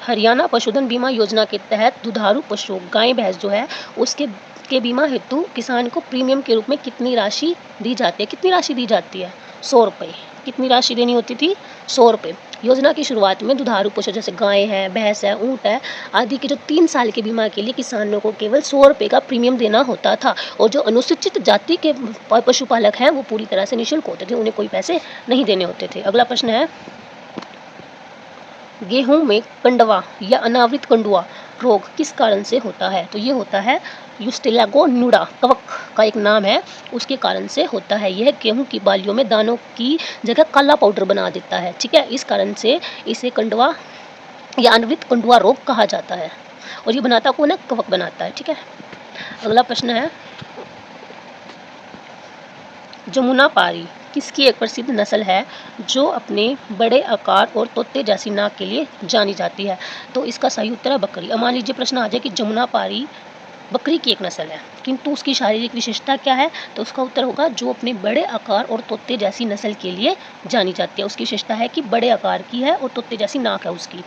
हरियाणा पशुधन बीमा योजना के तहत दुधारू पशु गाय भैंस जो है उसके के बीमा हेतु किसान को प्रीमियम के रूप में कितनी राशि दी जाती है? कितनी राशि दी जाती है? 100 रुपये। कितनी राशि देनी होती थी? 100 रुपये। योजना की शुरुआत में दुधारू पशु जैसे गाय है, भैंस है, ऊँट है आदि के जो 3 साल के बीमा के लिए किसानों को केवल 100 रुपये का प्रीमियम देना होता था, और जो अनुसूचित जाति के पशुपालक हैं वो पूरी तरह से निःशुल्क होते थे, उन्हें कोई पैसे नहीं देने होते थे। अगला प्रश्न है, गेहूं में कंडवा या अनावृत कंडुआ रोग किस कारण से होता है? तो ये होता है यूस्टेलागो न्यूडा, कवक का एक नाम है, उसके कारण से होता है। यह गेहूं की बालियों में दानों की जगह काला पाउडर बना देता है, ठीक है। इस कारण से इसे कंडवा या अनावृत कंडुआ रोग कहा जाता है, और ये बनाता कौन है? कवक बनाता है, ठीक है। अगला प्रश्न है, जमुना पारी किसकी एक प्रसिद्ध नस्ल है जो अपने बड़े आकार और तोते जैसी नाक के लिए जानी जाती है? तो इसका सही उत्तर है बकरी। अब मान लीजिए प्रश्न आ जाए कि जमुना पारी बकरी की एक नस्ल है, किंतु उसकी शारीरिक विशेषता क्या है? तो उसका उत्तर होगा जो अपने बड़े आकार और तोते जैसी नस्ल के लिए जानी जाती है। उसकी विशेषता है कि बड़े आकार की है और तोते जैसी नाक है उसकी।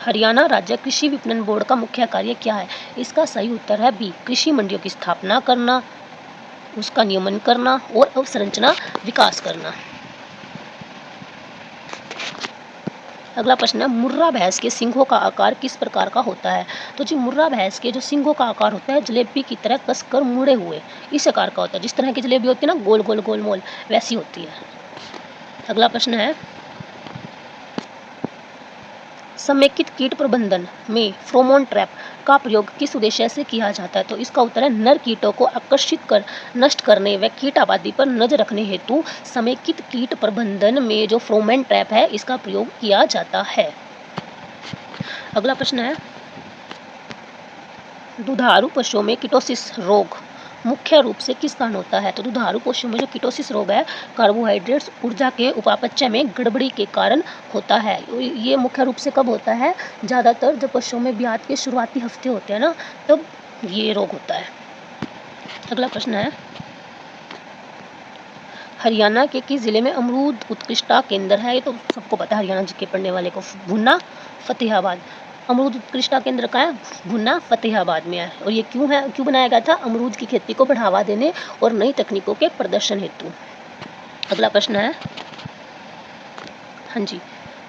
हरियाणा राज्य कृषि विपणन बोर्ड का मुख्य कार्य क्या है? इसका सही उत्तर है बी, कृषि मंडियों की स्थापना करना, उसका नियमन करना और अवसंरचना विकास करना। अगला प्रश्न है, मुर्रा भैंस के सींगों का आकार किस प्रकार का होता है? तो जी मुर्रा भैंस के जो सींगों का आकार होता है जलेबी की तरह कसकर मुड़े हुए इस आकार का होता है। जिस तरह की जलेबी होती है ना, गोल गोल गोल मोल, वैसी होती है। अगला प्रश्न है, समेकित कीट प्रबंधन में फेरोमोन ट्रैप का प्रयोग किस उद्देश्य से किया जाता है? तो इसका उत्तर है नर कीटों को आकर्षित कर नष्ट करने व कीट आबादी पर नजर रखने हेतु समेकित कीट प्रबंधन में जो फेरोमोन ट्रैप है इसका प्रयोग किया जाता है। अगला प्रश्न है, दुधारू पशुओं में किटोसिस रोग मुख्य रूप से किस कारण होता है? तो दुधारू पशुओं में जो किटोसिस रोग है कार्बोहाइड्रेट्स ऊर्जा के उपापचय में गड़बड़ी के कारण होता है। ये मुख्य रूप से कब होता है? ज़्यादातर जब पशुओं में ब्यात के शुरुआती हफ्ते होते हैं ना, तब ये रोग होता है। अगला प्रश्न है, हरियाणा के किस जिले में अमरूद उत्कृष्टता केंद्र है? ये तो सबको पता है, हरियाणा जी के पढ़ने वाले को। भुन्ना, फतेहाबाद। अमरूद उत्कृष्टता केंद्र का है भुन्ना, फतेहाबाद में है। और ये क्यों बनाया गया था? अमरूद की खेती को बढ़ावा देने और नई तकनीकों के प्रदर्शन हेतु। अगला प्रश्न है, हाँ जी,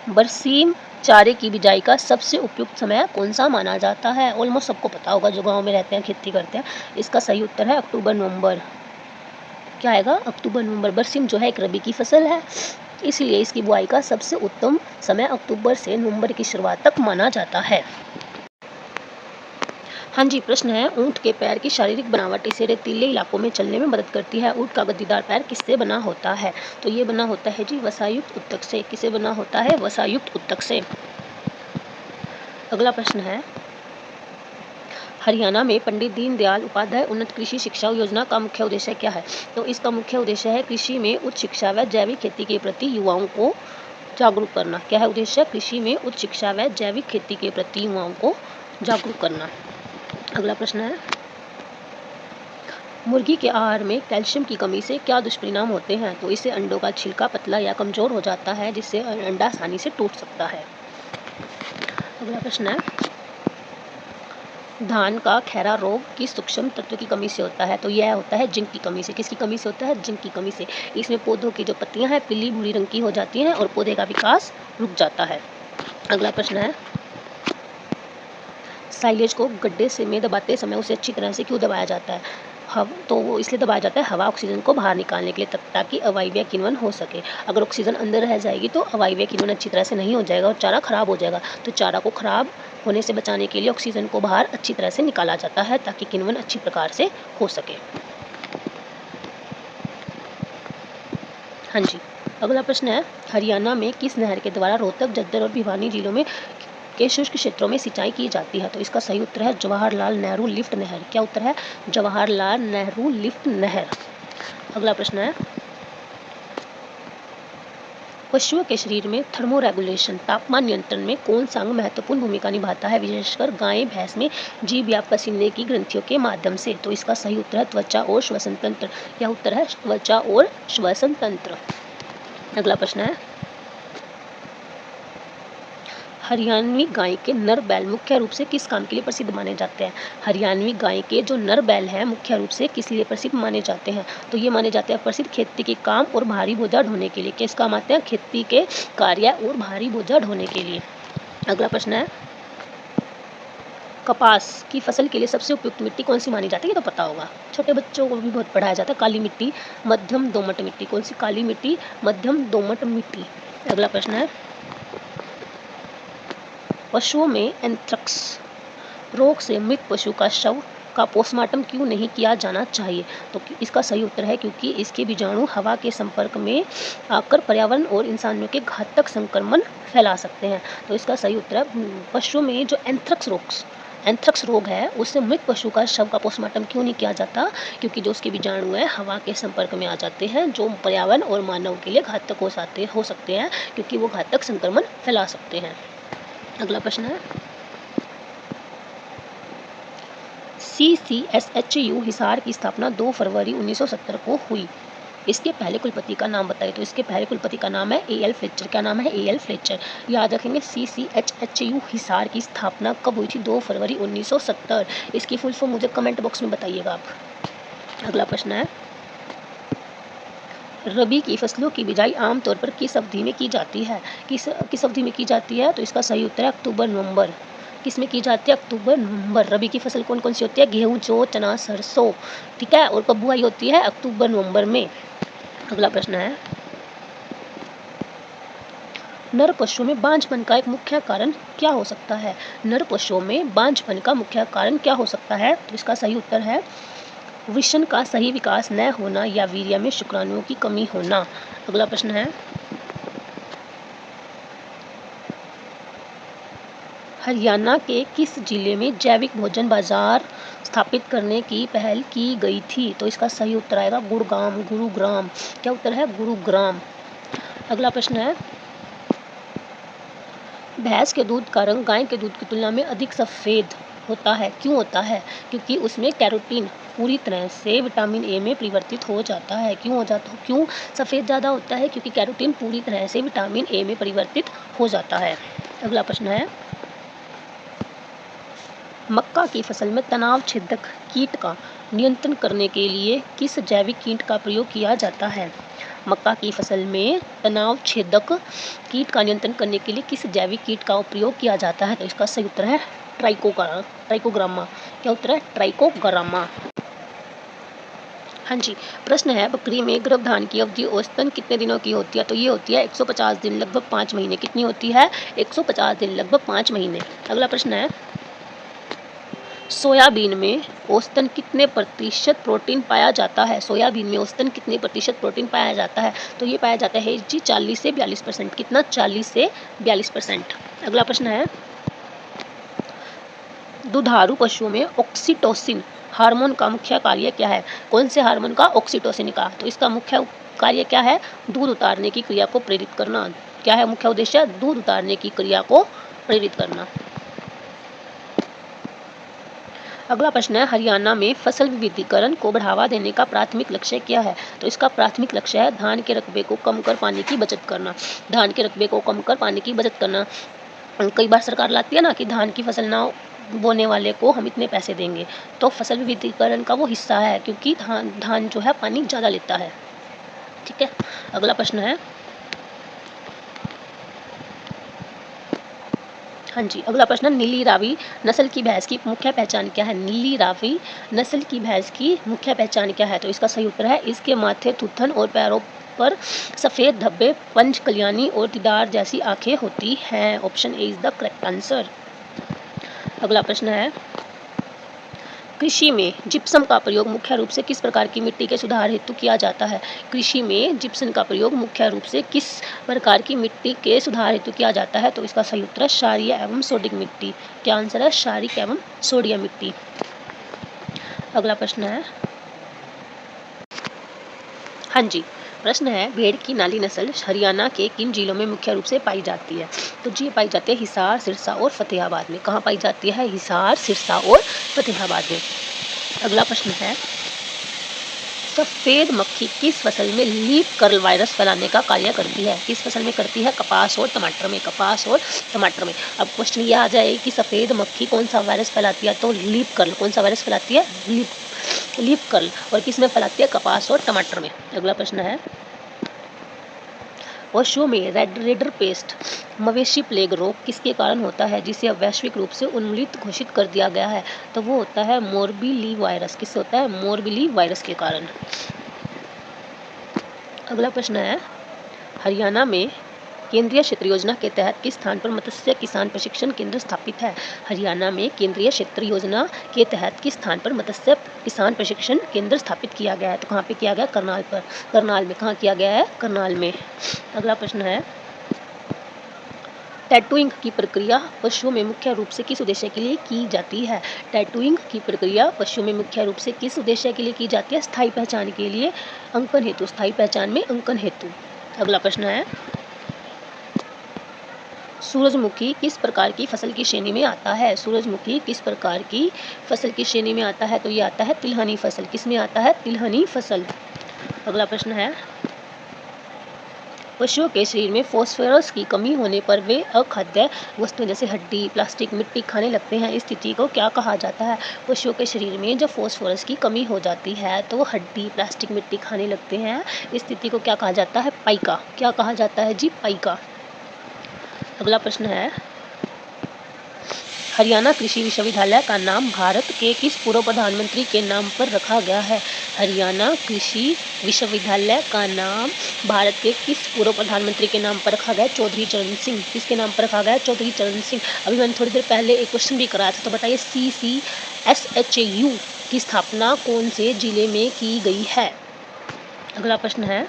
बरसीम चारे की बिजाई का सबसे उपयुक्त समय कौन सा माना जाता है? ऑलमोस्ट सबको पता होगा जो गाँव में रहते हैं, खेती करते हैं। इसका सही उत्तर है अक्टूबर नवंबर। क्या आएगा? अक्टूबर नवंबर। बरसीम जो है एक रबी की फसल है, इसलिए इसकी बुआई का सबसे उत्तम समय अक्टूबर से नवंबर की शुरुआत तक माना जाता है। हाँ जी, प्रश्न है, ऊंट के पैर की शारीरिक बनावट इसे रेतीले इलाकों में चलने में मदद करती है। ऊंट का गद्दीदार पैर किससे बना होता है? तो ये बना होता है जी वसायुक्त उत्तक से। किसे बना होता है? वसायुक्त उत्तक से। अगला प्रश्न है, हरियाणा में पंडित दीनदयाल उपाध्याय उन्नत कृषि शिक्षा योजना का मुख्य उद्देश्य क्या है? तो इसका मुख्य उद्देश्य है कृषि में उच्च शिक्षा व जैविक खेती के प्रति युवाओं को जागरूक करना। क्या है उद्देश्य? कृषि में उच्च शिक्षा व जैविक खेती के प्रति युवाओं को जागरूक करना। अगला प्रश्न है, मुर्गी के आहार में कैल्शियम की कमी से क्या दुष्परिणाम होते हैं? तो इससे अंडों का छिलका पतला या कमजोर हो जाता है, जिससे अंडा आसानी से टूट सकता है। अगला प्रश्न है, धान का खैरा रोग किस सूक्ष्म तत्व की कमी से होता है? तो यह होता है जिंक की कमी से। किसकी कमी से होता है? जिंक की कमी से। इसमें पौधों की जो पत्तियां हैं पीली भूरी रंग की हो जाती हैं और पौधे का विकास रुक जाता है। अगला प्रश्न है, साइलेज को गड्ढे से में दबाते समय उसे अच्छी तरह से क्यों दबाया जाता है? तो वो इसलिए दबाया जाता है हवा ऑक्सीजन को बाहर निकालने के लिए, ताकि अवायवीय किण्वन हो सके। अगर ऑक्सीजन अंदर रह जाएगी तो अवायवीय किण्वन अच्छी तरह से नहीं हो जाएगा और चारा खराब हो जाएगा। तो चारा को खराब होने से बचाने के लिए ऑक्सीजन को बाहर अच्छी तरह से निकाला जाता है, ताकि किण्वन अच्छी प्रकार से हो सके। हाँ जी, अगला प्रश्न है, हरियाणा में किस नहर के द्वारा रोहतक, झज्जर और भिवानी जिलों में के शुष्क क्षेत्रों में सिंचाई की जाती है? तो इसका सही उत्तर है जवाहरलाल नेहरू लिफ्ट नहर। क्या उत्तर है? जवाहरलाल नेहरू लिफ्ट नहर। अगला प्रश्न है, पशुओं के शरीर में थर्मोरेगुलेशन तापमान नियंत्रण में कौन सा अंग महत्वपूर्ण भूमिका निभाता है, विशेषकर गाय भैंस में जीभ या पसीने की ग्रंथियों के माध्यम से? तो इसका सही उत्तर है त्वचा और श्वसन तंत्र। यह उत्तर है त्वचा और श्वसन तंत्र। अगला प्रश्न है, हरियाणवी गाय के नर बैल मुख्य रूप से किस काम के लिए प्रसिद्ध माने जाते हैं? हरियाणवी गाय के जो नर बैल हैं मुख्य रूप से किस लिए प्रसिद्ध माने जाते हैं? तो ये माने जाते हैं प्रसिद्ध खेती के काम और भारी बोझा ढोने के लिए। किस काम आते हैं? खेती के कार्य और भारी बोझा ढोने के लिए। अगला प्रश्न है, कपास की फसल के लिए सबसे उपयुक्त मिट्टी कौन सी मानी जाती है? ये तो पता होगा, छोटे बच्चों को भी बहुत पढ़ाया जाता है। काली मिट्टी, मध्यम दोमट मिट्टी। कौन सी? काली मिट्टी, मध्यम दोमट मिट्टी। अगला प्रश्न है, पशुओं में एंथ्रेक्स रोग से मृत पशु का शव का पोस्टमार्टम क्यों नहीं किया जाना चाहिए? तो इसका सही उत्तर है क्योंकि इसके बीजाणु हवा के संपर्क में आकर पर्यावरण और इंसानों के घातक संक्रमण फैला सकते हैं। तो इसका सही उत्तर है, पशुओं में जो एंथ्रेक्स रोग है उससे मृत पशु का शव का पोस्टमार्टम क्यों नहीं किया जाता? क्योंकि जो उसके बीजाणु है हवा के संपर्क में आ जाते हैं, जो पर्यावरण और मानव के लिए घातक हो सकते हैं, क्योंकि वो घातक संक्रमण फैला सकते हैं। अगला प्रश्न है, CCSHU हिसार की स्थापना 2 फरवरी 1970 को हुई। इसके पहले कुलपति का नाम बताइए। तो इसके पहले कुलपति का नाम है AL फ्लेचर। क्या नाम है? AL Fletcher. याद रखेंगे, CCHHU हिसार की स्थापना कब हुई थी? 2 फरवरी 1970। इसकी फुल फॉर्म मुझे कमेंट बॉक्स में बताइएगा आप। अगला प्रश्न है, रबी की फसलों की बिजाई आमतौर पर किस अवधि में की जाती है? किस अवधि में की जाती है? तो इसका सही उत्तर है अक्टूबर नवंबर। किस में की जाती है? अक्टूबर नवंबर। रबी की फसल कौन कौन सी होती है? गेहूं, जौ, चना, सरसों। ठीक है, और कब बुआई होती है? अक्टूबर नवंबर में। अगला प्रश्न है, नर पशुओं में बांझपन का एक मुख्य कारण क्या हो सकता है? नर पशुओं में बांझपन का मुख्य कारण क्या हो सकता है? तो इसका सही उत्तर है वृषण का सही विकास न होना या वीर्य में शुक्राणुओं की कमी होना। अगला प्रश्न है, हरियाणा के किस जिले में जैविक भोजन बाजार स्थापित करने की पहल की गई थी? तो इसका सही उत्तर आएगा गुरुग्राम। क्या उत्तर है? गुरुग्राम। अगला प्रश्न है, भैंस के दूध का रंग गाय के दूध की तुलना में अधिक सफ़ेद होता है। क्यों होता है? क्योंकि उसमें कैरोटीन पूरी तरह से विटामिन ए में परिवर्तित हो जाता है। क्यों सफ़ेद ज़्यादा होता है? क्योंकि कैरोटीन पूरी तरह से विटामिन ए में परिवर्तित हो जाता है। अगला प्रश्न है, मक्का की फसल में तनाव छेदक कीट का नियंत्रण करने के लिए किस जैविक कीट का प्रयोग किया जाता है? मक्का की फसल में तनाव छेदक कीट का नियंत्रण करने के लिए किस जैविक कीट का प्रयोग किया जाता है? तो इसका सही उत्तर है ट्राइकोग्रामा। क्या उत्तर है? ट्राइकोग्रामा। हाँ जी, प्रश्न है, बकरी में गर्भधारण की अवधि औसतन कितने दिनों की होती है? तो ये होती है 150 दिन, लगभग 5 महीने। कितनी होती है? 150 दिन, लगभग 5 महीने। अगला प्रश्न है, सोयाबीन में औसतन कितने प्रतिशत प्रोटीन पाया जाता है? सोयाबीन में औसतन कितने प्रतिशत प्रोटीन पाया जाता है? तो ये पाया जाता है जी 40 से 42%। कितना? 40 से 42%। अगला प्रश्न है, दुधारू पशुओं में ऑक्सीटोसिन हार्मोन का मुख्य कार्य क्या है? कौन से हार्मोन का? ऑक्सीटोसिन का। तो इसका मुख्य कार्य क्या है? दूध उतारने की क्रिया को प्रेरित करना। क्या है मुख्य उद्देश्य? दूध उतारने की क्रिया को प्रेरित करना। अगला प्रश्न है, हरियाणा में फसल विविधीकरण को बढ़ावा देने का प्राथमिक लक्ष्य क्या है? तो इसका प्राथमिक लक्ष्य है धान के रकबे को कम कर पानी की बचत करना। धान के रकबे को कम कर पानी की बचत करना। कई बार सरकार लाती है ना कि धान की फसल ना बोने वाले को हम इतने पैसे देंगे, तो फसल विविधीकरण का वो हिस्सा है, क्योंकि धान जो है पानी ज़्यादा लेता है। ठीक है, अगला प्रश्न है, हाँ जी, अगला प्रश्न, नीली रावी नस्ल की भैंस की मुख्य पहचान क्या है? नीली रावी नस्ल की भैंस की मुख्य पहचान क्या है? तो इसका सही उत्तर है, इसके माथे, थूथन और पैरों पर सफ़ेद धब्बे, पंच कल्याणी और दीदार जैसी आंखें होती हैं। Option A is the correct answer. अगला प्रश्न है, कृषि में जिप्सम का प्रयोग मुख्य रूप से किस प्रकार की मिट्टी के सुधार हेतु किया जाता है? कृषि में जिप्सम का प्रयोग मुख्य रूप से किस प्रकार की मिट्टी के सुधार हेतु किया जाता है? तो इसका सही उत्तर है क्षारीय एवं सोडिक मिट्टी। क्या आंसर है? क्षारीय एवं सोडिया मिट्टी। अगला प्रश्न है, हाँ जी, प्रश्न है, भेड़ की नाली नस्ल हरियाणा के किन जिलों में मुख्य रूप से पाई जाती है? तो जी पाई जाती है हिसार, सिरसा और फतेहाबाद में। कहाँ पाई जाती है? हिसार, सिरसा और फतेहाबाद में। अगला प्रश्न है, सफ़ेद मक्खी किस फसल में लीफ कर्ल वायरस फैलाने का कार्य करती है? किस फसल में करती है? कपास और टमाटर में। कपास और टमाटर में। अब क्वेश्चन ये आ जाए कि सफ़ेद मक्खी कौन सा वायरस फैलाती है, तो लीफ कर्ल। कौन सा वायरस फैलाती है? Leaf curl. और किस में फैलाती है? कपास और टमाटर में। अगला प्रश्न है, पशुओं में रेडर पेस्ट मवेशी प्लेग रोग किसके कारण होता है, जिसे अब वैश्विक रूप से उन्मूलित घोषित कर दिया गया है? तो वो होता है मोरबीली वायरस। किससे होता है? मोरबीली वायरस के कारण। अगला प्रश्न है, हरियाणा में केंद्रीय क्षेत्र योजना के तहत किस स्थान पर मत्स्य किसान प्रशिक्षण केंद्र स्थापित है? हरियाणा में केंद्रीय क्षेत्र योजना के तहत किस स्थान पर मत्स्य किसान प्रशिक्षण केंद्र स्थापित किया गया है? तो कहाँ पे किया गया? करनाल पर। करनाल में। कहाँ किया गया है? करनाल में। अगला प्रश्न है, टैटूइंग की प्रक्रिया पशुओं में मुख्य रूप से किस उद्देश्य के लिए की जाती है? टैटूइंग की प्रक्रिया पशुओं में मुख्य रूप से किस उद्देश्य के लिए की जाती है? स्थायी पहचान के लिए, अंकन हेतु। स्थायी पहचान में अंकन हेतु। अगला प्रश्न है, सूरजमुखी किस प्रकार की फसल की श्रेणी में आता है? सूरजमुखी किस प्रकार की फसल की श्रेणी में आता है? तो ये आता है तिलहनी फसल। किस में आता है? तिलहनी फसल। अगला प्रश्न है, पशुओं के शरीर में फास्फोरस की कमी होने पर वे अखाद्य वस्तुएं जैसे हड्डी, प्लास्टिक, मिट्टी खाने लगते हैं। इस स्थिति को क्या कहा जाता है? पशुओं के शरीर में जब फास्फोरस की कमी हो जाती है तो वो हड्डी, प्लास्टिक, मिट्टी खाने लगते हैं। इस स्थिति को क्या कहा जाता है? पाइका। क्या कहा जाता है जी? पाइका। अगला प्रश्न है, हरियाणा कृषि विश्वविद्यालय का नाम भारत के किस पूर्व प्रधानमंत्री के नाम पर रखा गया है? हरियाणा कृषि विश्वविद्यालय का नाम भारत के किस पूर्व प्रधानमंत्री के नाम पर रखा गया है? चौधरी चरण सिंह। किसके नाम पर रखा गया है? चौधरी चरण सिंह। अभी मैंने थोड़ी देर पहले एक क्वेश्चन भी कराया था, तो बताइए CCSHU की स्थापना कौन से जिले में की गई है? अगला प्रश्न है,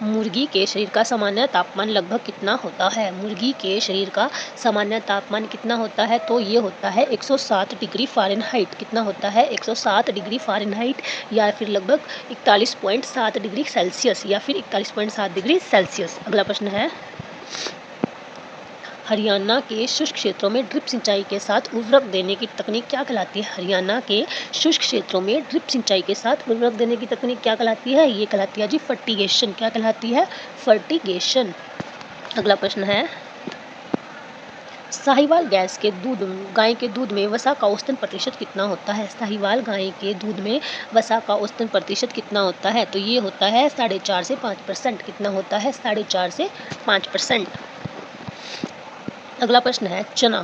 मुर्गी के शरीर का सामान्य तापमान लगभग कितना होता है? मुर्गी के शरीर का सामान्य तापमान कितना होता है? तो ये होता है 107 डिग्री फ़ारेनहाइट। कितना होता है? 107 डिग्री फ़ारेनहाइट, या फिर लगभग 41.7 डिग्री सेल्सियस, या फिर 41.7 डिग्री सेल्सियस। अगला प्रश्न है, हरियाणा के शुष्क क्षेत्रों में ड्रिप सिंचाई के साथ उर्वरक देने की तकनीक क्या कहलाती है? हरियाणा के शुष्क क्षेत्रों में ड्रिप सिंचाई के साथ उर्वरक देने की तकनीक क्या कहलाती है? ये कहलाती है जी फर्टिगेशन। क्या कहलाती है? फर्टिगेशन। अगला प्रश्न है, साहिवाल गाय के दूध में वसा का औसतन प्रतिशत कितना होता है? साहिवाल गाय के दूध में वसा का औसतन प्रतिशत कितना होता है? तो ये होता है 4.5 से 5%। कितना होता है? 4.5 से 5%। अगला प्रश्न है, चना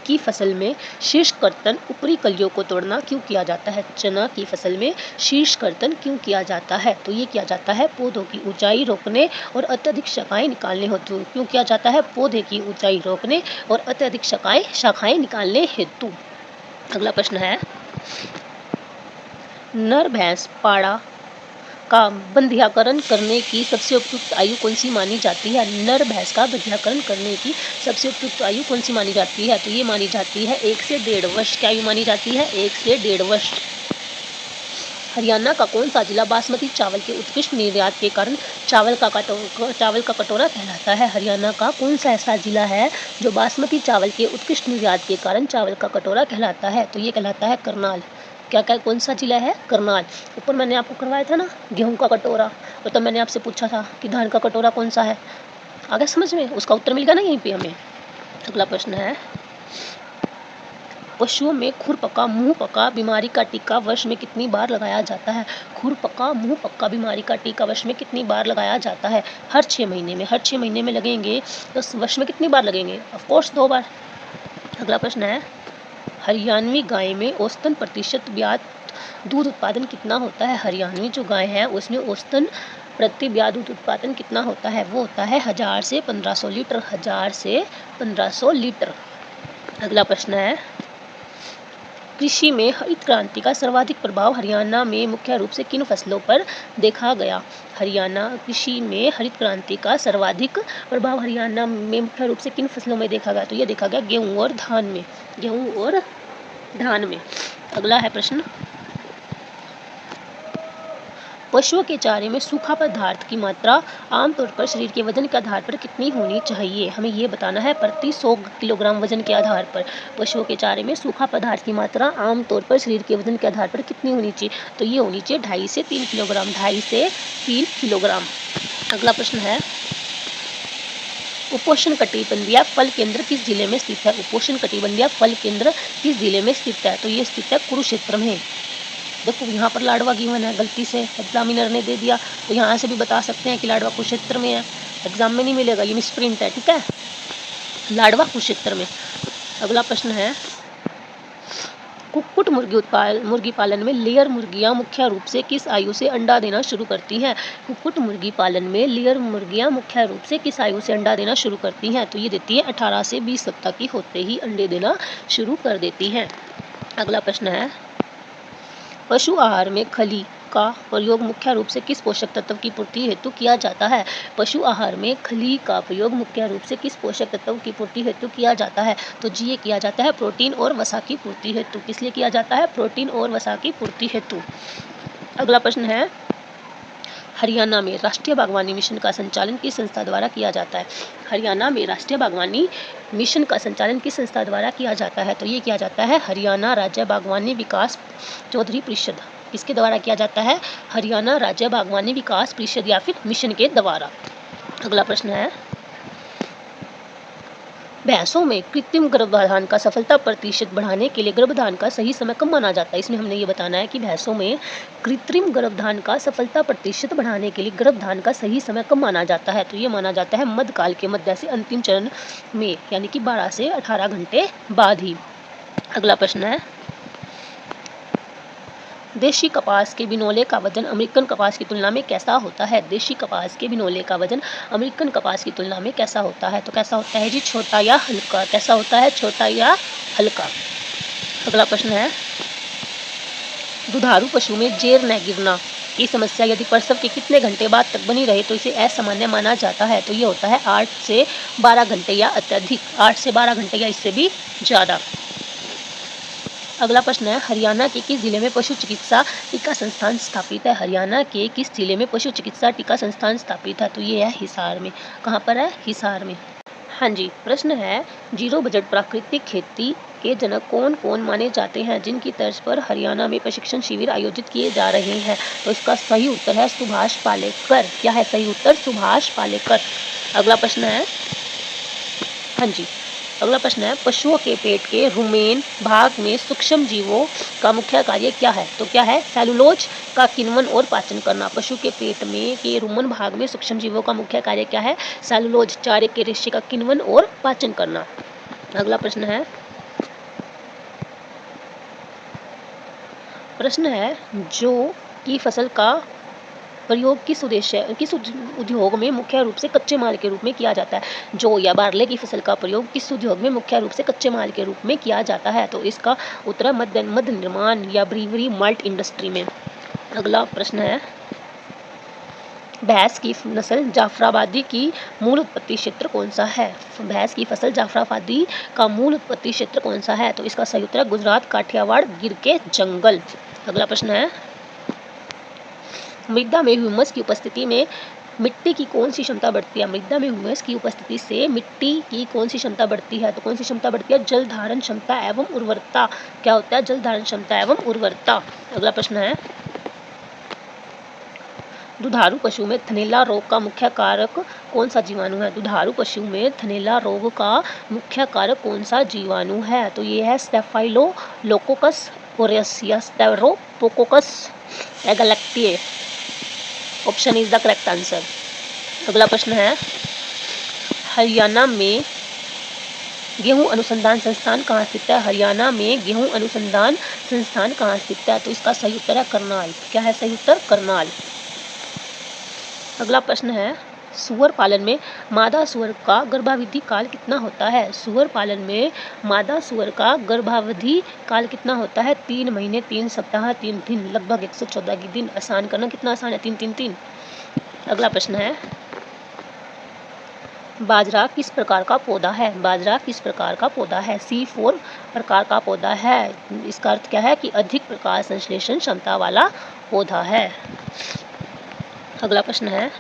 की फसल में शीर्ष कर्तन ऊपरी कलियों को तोड़ना क्यों किया जाता है? चना की फसल में शीर्ष कर्तन क्यों किया जाता है? तो ये किया जाता है पौधों की ऊंचाई रोकने और अत्यधिक शाखाएं निकालने हेतु। क्यों किया जाता है? पौधे की ऊंचाई रोकने और अत्यधिक शाखाएं निकालने हेतु। अगला प्रश्न है, नर भैंस पाड़ा का बंध्याकरण करने की सबसे उपयुक्त आयु कौन सी मानी जाती है? नर भैंस का बंध्याकरण करने की सबसे उपयुक्त आयु कौन सी मानी जाती है? तो ये मानी जाती है 1 से 1.5 वर्ष। क्या आयु मानी जाती है? 1 से 1.5 वर्ष। हरियाणा का कौन सा जिला बासमती चावल के उत्कृष्ट निर्यात के कारण चावल का कटोरा कहलाता है? हरियाणा का कौन सा ऐसा जिला है जो बासमती चावल के उत्कृष्ट निर्यात के कारण चावल का कटोरा कहलाता है? तो ये कहलाता है करनाल। कौन सा जिला है? करनाल। ऊपर मैंने आपको करवाया था ना गेहूं का कटोरा, और तब मैंने आपसे पूछा था कि धान का कटोरा कौन सा है। आ गया समझ में? उसका उत्तर मिल गया ना यहीं पे हमें। अगला प्रश्न है, पशुओं में खुरपका मुंह पका बीमारी का टीका वर्ष में कितनी बार लगाया जाता है? खुरपका मुंह पका बीमारी का टीका वर्ष में कितनी बार लगाया जाता है? हर 6 महीने में। हर 6 महीने में लगेंगे तो वर्ष में कितनी बार लगेंगे? ऑफकोर्स 2 बार। अगला प्रश्न है, हरियाणवी गाय में औसतन प्रतिशत ब्याज दूध उत्पादन कितना होता है? हरियाणवी जो गाय है उसमें औसतन प्रति ब्याज दूध उत्पादन कितना होता है? वो होता है 1000 से 1500 लीटर। 1000 से 1500 लीटर। अगला प्रश्न है, कृषि में हरित क्रांति का सर्वाधिक प्रभाव हरियाणा में मुख्य रूप से किन फसलों पर देखा गया? हरियाणा कृषि में हरित क्रांति का सर्वाधिक प्रभाव हरियाणा में मुख्य रूप से किन फसलों में देखा गया? तो ये देखा गया गेहूं और धान में। गेहूं और धान में। अगला है प्रश्न, पशुओं के चारे में सूखा पदार्थ की मात्रा आमतौर पर शरीर के वजन के आधार पर कितनी होनी चाहिए? हमें ये बताना है प्रति 100 किलोग्राम वजन के आधार पर पशुओं के चारे में सूखा पदार्थ की मात्रा आमतौर पर शरीर के वजन के आधार पर कितनी होनी चाहिए? तो ये होनी चाहिए 2.5 से 3 किलोग्राम, 2.5 से 3 किलोग्राम। अगला प्रश्न है, उपोष्ण कटिबंधीय फल केंद्र किस जिले में स्थित है? उपोष्ण कटिबंधीय फल केंद्र किस जिले में स्थित है? तो ये स्थित है कुरुक्षेत्र में। देखो यहाँ पर लाडवा गिवन है, गलती से एग्जामिनर ने दे दिया, तो यहाँ से भी बता सकते हैं कि लाडवा कुरुक्षेत्र में है। एग्जाम में नहीं मिलेगा, ये मिसप्रिंट है, ठीक है, लाडवा कुरुक्षेत्र में। अगला प्रश्न है, कुक्कुट मुर्गी पालन में लेयर मुर्गियां मुख्य रूप से किस आयु से अंडा देना शुरू करती हैं? कुक्कुट मुर्गी पालन में लेयर मुर्गियां मुख्य रूप से किस आयु से अंडा देना शुरू करती हैं? तो ये देती है 18 से 20 सप्ताह की होते ही अंडे देना शुरू कर देती हैं। अगला प्रश्न है, पशु आहार में खली का प्रयोग मुख्य रूप से किस पोषक तत्व की पूर्ति हेतु किया जाता है? पशु आहार में खली का प्रयोग मुख्य रूप से किस पोषक तत्व की पूर्ति हेतु किया जाता है? तो जी ये किया जाता है प्रोटीन और वसा की पूर्ति हेतु। किस लिए किया जाता है? प्रोटीन और वसा की पूर्ति हेतु। अगला प्रश्न है, हरियाणा में राष्ट्रीय बागवानी मिशन का संचालन किस संस्था द्वारा किया जाता है? हरियाणा में राष्ट्रीय बागवानी मिशन का संचालन किस संस्था द्वारा किया जाता है? तो ये किया जाता है हरियाणा राज्य बागवानी विकास चौधरी परिषद। किसके द्वारा किया जाता है? हरियाणा राज्य बागवानी विकास परिषद या फिर मिशन के द्वारा। अगला प्रश्न है, भैंसों में कृत्रिम गर्भधारण का सफलता प्रतिशत बढ़ाने के लिए गर्भधारण का सही समय कब माना जाता है? इसमें हमने ये बताना है कि भैंसों में कृत्रिम गर्भधारण का सफलता प्रतिशत बढ़ाने के लिए गर्भधारण का सही समय कब माना जाता है? तो ये माना जाता है मध्यकाल के मध्य से अंतिम चरण में, यानी कि 12 से 18 घंटे बाद ही। अगला प्रश्न है, देशी कपास के बिनोले का वजन अमेरिकन कपास की तुलना में कैसा होता है? देशी कपास के बिनोले का वजन अमेरिकन कपास की तुलना में कैसा होता है? तो कैसा होता है जी? छोटा या हल्का? कैसा होता है? छोटा या हल्का? अगला प्रश्न है, दुधारू पशु में जेर न गिरना की समस्या यदि प्रसव के कितने घंटे बाद तक बनी रहे तो इसे असामान्य माना जाता है? तो ये होता है 8 से 12 घंटे या अत्यधिक 8 से 12 घंटे या इससे भी ज़्यादा। अगला प्रश्न है, हरियाणा के किस जिले में पशु चिकित्सा टीका संस्थान स्थापित है? हरियाणा के किस जिले में पशु चिकित्सा टीका संस्थान स्थापित है? तो ये है हिसार में। कहाँ पर है? हिसार में। हाँ जी। प्रश्न है, जीरो बजट प्राकृतिक खेती के जनक कौन कौन माने जाते हैं जिनकी तर्ज पर हरियाणा में प्रशिक्षण शिविर आयोजित किए जा रहे हैं? तो इसका सही उत्तर है सुभाष पालेकर। क्या है सही उत्तर? सुभाष पालेकर। अगला प्रश्न है, हाँ जी, अगला प्रश्न है, पशुओं के पेट के रुमेन भाग में सूक्ष्म जीवों का मुख्य कार्य क्या है? तो क्या है? सेलुलोज का किण्वन और पाचन करना। पशु के पेट में के रुमन भाग में सूक्ष्म जीवों का मुख्य कार्य क्या है? सेलुलोज, चारे के रेशे का किण्वन और पाचन करना। अगला प्रश्न है, जौ की फसल का प्रयोग किस उद्योग में मुख्य रूप से कच्चे माल के रूप में किया जाता है? जौ या बार्ले की फसल का प्रयोग किस उद्योग में मुख्य रूप से कच्चे माल के रूप में किया जाता है? तो इसका उत्तर मध्य निर्माण या ब्रीवरी माल्ट इंडस्ट्री में। अगला प्रश्न है, भैंस की नस्ल जाफराबादी की मूल उत्पत्ति क्षेत्र कौन सा है? भैंस की फसल जाफराबादी का मूल उत्पत्ति क्षेत्र कौन सा है? तो इसका सही उत्तर है गुजरात, काठियावाड़, गिर के जंगल। अगला प्रश्न है, मृदा में ह्यूमस की उपस्थिति में मिट्टी की कौन सी क्षमता बढ़ती है? मृदा में ह्यूमस की उपस्थिति से मिट्टी की कौन सी क्षमता बढ़ती है? तो कौन सी क्षमता बढ़ती है? जल धारण क्षमता एवं उर्वरता। क्या होता है? जल धारण क्षमता एवं उर्वरता। अगला प्रश्न है, दुधारू पशु में थनैला रोग का मुख्य कारक कौन सा जीवाणु है? दुधारू पशु में थनैला रोग का मुख्य कारक कौन सा जीवाणु है? तो ये है स्टेफाइलोकोकस ऑरियस या streptococcus agalactiae. Option is the correct answer. अगला प्रश्न है, हरियाणा में गेहूं अनुसंधान संस्थान कहाँ स्थित है? हरियाणा में गेहूं अनुसंधान संस्थान कहाँ स्थित है? तो इसका सही उत्तर है करनाल। क्या है सही उत्तर? करनाल। अगला प्रश्न है, सुअर पालन में मादा सुअर का गर्भावधि काल कितना होता है? सुअर पालन में मादा सुअर का गर्भावधि काल कितना होता है? 3 महीने, 3 सप्ताह, 3 दिन, लगभग 114 दिन। आसान करना कितना आसान है? 3 3 3। अगला प्रश्न है, बाजरा किस प्रकार का पौधा है? बाजरा किस प्रकार का पौधा है? C4 प्रकार का पौधा है। इसका अर्थ क्या है कि अधिक प्रकाश संश्लेषण क्षमता वाला पौधा है। अगला प्रश्न है,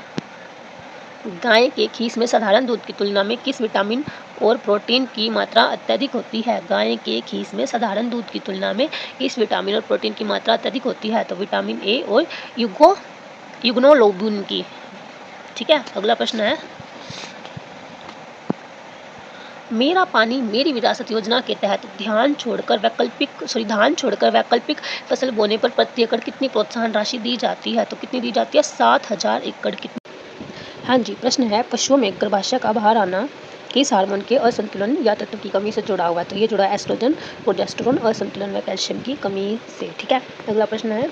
गाय के खीस में साधारण दूध की तुलना में किस विटामिन और प्रोटीन की मात्रा अत्यधिक होती है? गाय के खीस में साधारण दूध की तुलना में किस विटामिन और प्रोटीन की मात्रा अत्यधिक होती है? तो विटामिन ए और यूग्नोलोबिन की। ठीक है। अगला प्रश्न है, मेरा पानी मेरी विरासत योजना के तहत धान छोड़कर वैकल्पिक फसल बोने पर प्रति एकड़ कितनी प्रोत्साहन राशि दी जाती है? तो कितनी दी जाती है? 7,000 एकड़ की। हाँ जी। प्रश्न है, पशुओं में गर्भाशय का बाहर आना किस हार्मोन के असंतुलन या तत्व की कमी से जुड़ा हुआ है? तो ये जुड़ा है एस्ट्रोजन, प्रोजेस्टेरोन, असंतुलन व कैल्शियम की कमी से। ठीक है। अगला प्रश्न है,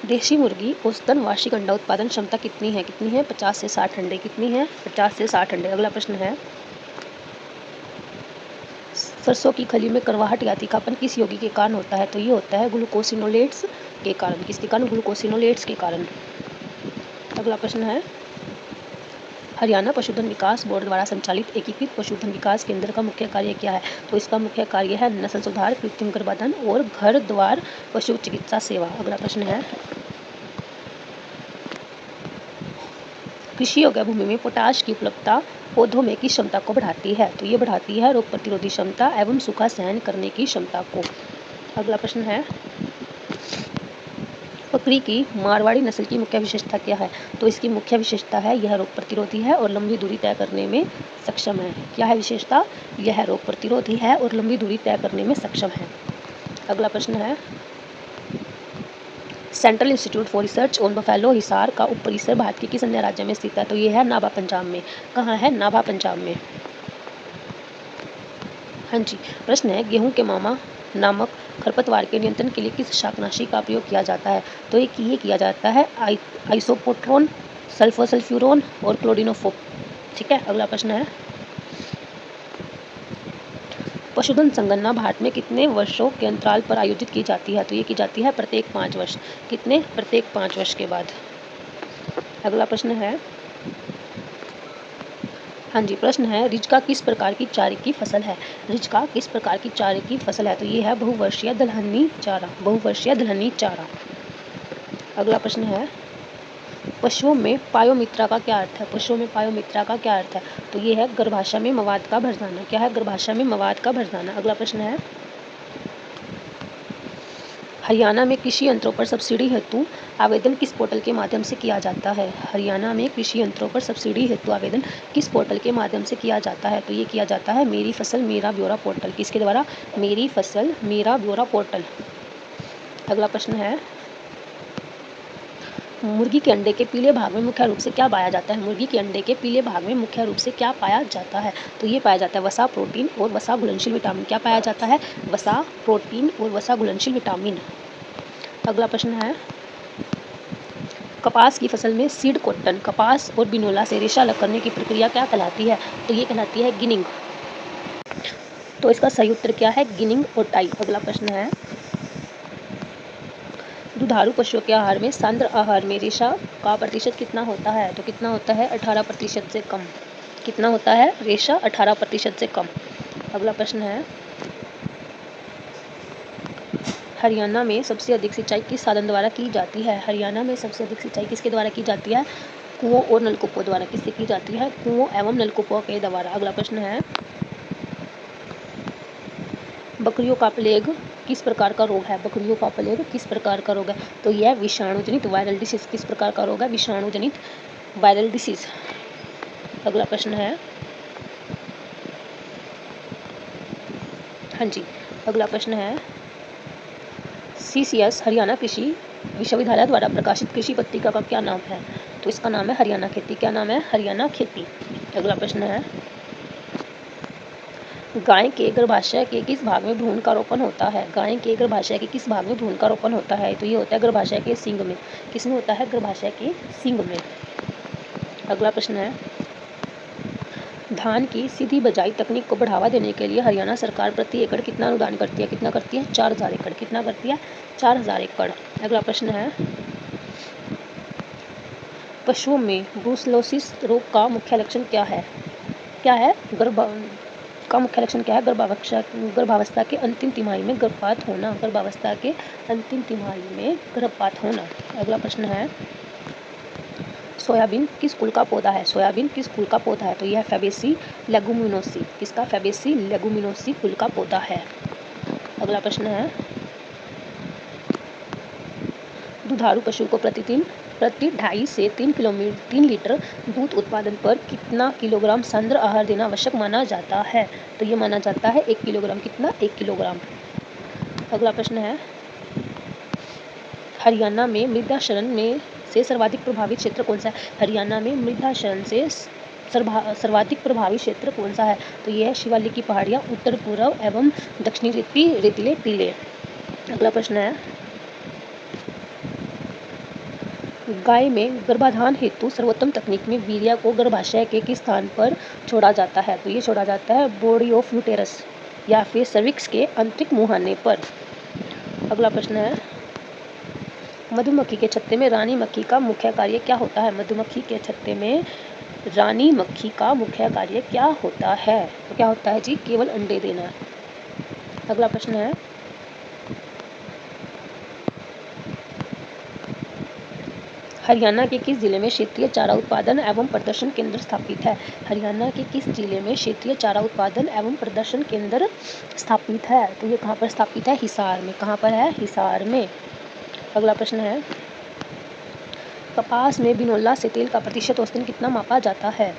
देशी मुर्गी औसतन वार्षिक अंडा उत्पादन क्षमता कितनी है? 50 से 60 अंडे। कितनी है? 50 से 60 अंडे। अगला प्रश्न है, सरसों की खली में करवाहट या तीखापन किस यौगिक के कारण होता है? तो ये होता है ग्लूकोसिनोलेट्स के कारण। किसके कारण? ग्लूकोसिनोलेट्स के कारण। अगला प्रश्न है, हरियाणा पशुधन विकास बोर्ड द्वारा संचालित एकीकृत पशुधन विकास केंद्र का मुख्य कार्य क्या है? तो इसका मुख्य कार्य है नस्ल सुधार, कृत्रिम गर्भाधान और घर द्वार पशु चिकित्सा सेवा। अगला प्रश्न है, कृषि योग्य भूमि में पोटाश की उपलब्धता पौधों में किस क्षमता को बढ़ाती है? तो ये बढ़ाती है रोग प्रतिरोधी क्षमता एवं सूखा सहन करने की क्षमता को। अगला प्रश्न है, बकरी की मारवाड़ी नस्ल की मुख्य विशेषता क्या है? तो इसकी मुख्य विशेषता है यह रोग प्रतिरोधी है और लंबी दूरी तय करने में सक्षम है। क्या है विशेषता? यह रोग प्रतिरोधी है और लंबी दूरी तय करने में सक्षम है। अगला प्रश्न है, central institute for research on buffalo Hisar का उप परिसर भारत के किस अन्य राज्य में स्थित है? तो ये है नाभा पंजाब में। कहाँ है? नाभा पंजाब में। हाँ जी। प्रश्न है, गेहूं के मामा नामक खरपतवार के नियंत्रण के लिए किस शाकनाशी का प्रयोग किया जाता है? तो ये किया जाता है आइसोपोट्रोन, सल्फोसल्फ्यूरोन और क्लोडिनोफोप। ठीक है। अगला प्रश्न है, पशुधन संगणना भारत में कितने वर्षों के अंतराल पर आयोजित की जाती है? तो ये की जाती है प्रत्येक 5 वर्ष। कितने? प्रत्येक 5 वर्ष के बाद। अगला प्रश्न है, हाँ जी। प्रश्न है, रिजका किस प्रकार की चारे की फसल है? रिजका किस प्रकार की चारे की फसल है? तो ये है बहुवर्षीय दलहनी चारा। बहुवर्षीय दलहनी चारा। अगला प्रश्न है, पशुओं में पायोमित्रा का क्या अर्थ है? पशुओं में पायोमित्रा का क्या अर्थ है? तो ये है गर्भाशय में मवाद का भर जाना। क्या है? गर्भाशय में मवाद का भर जाना। अगला प्रश्न है, हरियाणा में कृषि यंत्रों पर सब्सिडी हेतु आवेदन किस पोर्टल के माध्यम से किया जाता है? हरियाणा में कृषि यंत्रों पर सब्सिडी हेतु आवेदन किस पोर्टल के माध्यम से किया जाता है? तो ये किया जाता है मेरी फसल मेरा ब्यौरा पोर्टल। किसके द्वारा? मेरी फसल मेरा ब्यौरा पोर्टल। अगला प्रश्न है, मुर्गी के अंडे के पीले भाग में मुख्य रूप से क्या पाया जाता है? मुर्गी के अंडे के पीले भाग में मुख्य रूप से क्या पाया जाता है? तो ये पाया जाता है वसा, प्रोटीन और वसा घुलनशील विटामिन। क्या पाया जाता है? वसा, प्रोटीन और वसा घुलनशील विटामिन। अगला प्रश्न है, कपास की फसल में सीड कॉटन, कपास और बिनोला से रेशा अलग करने की प्रक्रिया क्या कहलाती है? तो ये कहलाती है गिनिंग। तो इसका सही उत्तर क्या है? गिनिंग और टाई। अगला प्रश्न है, दुधारू पशुओं के आहार में सांद्र आहार में रेशा का प्रतिशत कितना होता है? तो कितना होता है? 18% से कम। कितना होता है? रेशा 18% से कम। अगला प्रश्न है, हरियाणा में सबसे अधिक सिंचाई किस साधन द्वारा की जाती है? हरियाणा में सबसे अधिक सिंचाई किसके द्वारा की जाती है? कुओं और नलकूपों द्वारा। किससे की जाती है? कुओं एवं नलकूपों के द्वारा। अगला प्रश्न है, बकरियों का प्लेग किस प्रकार का रोग है? बकरियों का प्लेग किस प्रकार का रोग है? तो यह विषाणुजनित वायरल डिसीज। किस प्रकार का रोग है? विषाणुजनित वायरल डिसीज। अगला प्रश्न है, हाँ जी। अगला प्रश्न है, CCS हरियाणा कृषि विश्वविद्यालय द्वारा प्रकाशित कृषि पत्रिका का क्या नाम है? तो इसका नाम है हरियाणा खेती। क्या नाम है? हरियाणा खेती। अगला प्रश्न है, गाय के गर्भाशय के किस भाग में भ्रूण का रोपण होता है? गाय के गर्भाशय के किस भाग में भ्रूण का रोपण होता है? तो ये होता है गर्भाशय के सींग में। किसमें होता है? गर्भाशय के सींग में। अगला प्रश्न है, धान की सीधी बजाई तकनीक को बढ़ावा देने के लिए हरियाणा सरकार प्रति एकड़ कितना अनुदान करती है? कितना करती है? 4000 एकड़। कितना करती है? 4000 एकड़। अगला प्रश्न है, पशुओं में ब्रूसलोसिस रोग का मुख्य लक्षण क्या है? क्या है? का मुख्य लक्षण क्या है? गर्भावस्था के अंतिम तिमाही में गर्भपात होना। गर्भावस्था के अंतिम तिमाही में गर्भपात होना। अगला प्रश्न है, सोयाबीन किस कुल का पौधा है? सोयाबीन किस कुल का पौधा है? तो यह फैबेसी लेगुमिनोसी। किसका? फैबेसी लेगुमिनोसी कुल का पौधा है। अगला प्रश्न है, दुधारू पशु को प्रति 2.5 से 3 लीटर दूध उत्पादन पर कितना किलोग्राम सांद्र आहार देना आवश्यक माना जाता है? तो ये माना जाता है 1 किलोग्राम। कितना? 1 किलोग्राम। अगला प्रश्न है, हरियाणा में मृदा क्षरण में से सर्वाधिक प्रभावित क्षेत्र कौन सा है? हरियाणा में मृदा क्षरण से सर्वाधिक प्रभावित क्षेत्र कौन सा है? तो यह है शिवालिक की पहाड़ियाँ, उत्तर पूर्व एवं दक्षिणी रेतीले टीले। अगला प्रश्न है, गाय में गर्भाधान हेतु सर्वोत्तम तकनीक में वीर्य को गर्भाशय के किस स्थान पर छोड़ा जाता है? तो ये छोड़ा जाता है बॉडी ऑफ यूटेरस या फिर सर्विक्स के आंतरिक मुहाने पर। अगला प्रश्न है, मधुमक्खी के छत्ते में रानी मक्खी का मुख्य कार्य क्या होता है? मधुमक्खी के छत्ते में रानी मक्खी का मुख्य कार्य क्या होता है? तो क्या होता है जी? केवल अंडे देना। अगला प्रश्न है, हरियाणा के किस जिले में क्षेत्रीय चारा उत्पादन एवं प्रदर्शन केंद्र स्थापित है? हरियाणा के किस जिले में क्षेत्रीय चारा उत्पादन एवं प्रदर्शन केंद्र स्थापित है? तो ये कहाँ पर स्थापित है? हिसार में। कहाँ पर है? हिसार में। अगला प्रश्न है, कपास में बिनोला से तेल का प्रतिशत औसतन कितना मापा जाता है?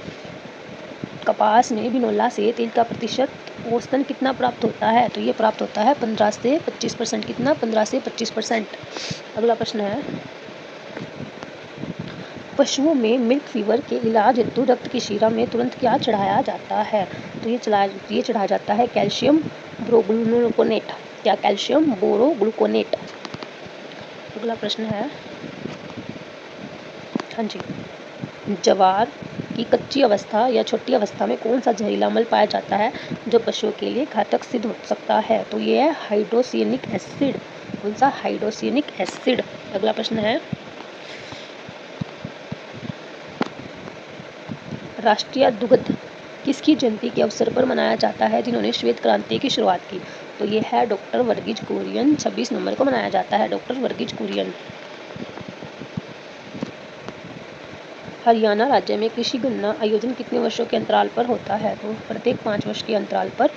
कपास में बिनोला से तेल का प्रतिशत औसतन कितना प्राप्त होता है? तो ये प्राप्त होता है 15 से 25%। कितना? 15 से 25%। अगला प्रश्न है, पशुओं में मिल्क फीवर के इलाज हेतु रक्त की शिरा में तुरंत क्या चढ़ाया जाता है? तो ये चढ़ाया जाता है कैल्शियम बोरोग्लूकोनेट। क्या? कैल्शियम बोरोग्लूकोनेट। अगला प्रश्न है, हाँ जी, जवार की कच्ची अवस्था या छोटी अवस्था में कौन सा जहरीला अम्ल पाया जाता है जो पशुओं के लिए घातक सिद्ध हो सकता है? तो ये है हाइड्रोसियनिक एसिड। कौन सा? हाइड्रोसियनिक एसिड। अगला प्रश्न है, राष्ट्रीय दुग्ध किसकी जयंती के अवसर पर मनाया जाता है जिन्होंने श्वेत क्रांति की शुरुआत की? तो ये है डॉक्टर वर्गीज कुरियन। 26 नवंबर को मनाया जाता है डॉक्टर वर्गीज कुरियन। हरियाणा राज्य में कृषि गणना आयोजन कितने वर्षों के अंतराल पर होता है? तो प्रत्येक 5 वर्ष के अंतराल पर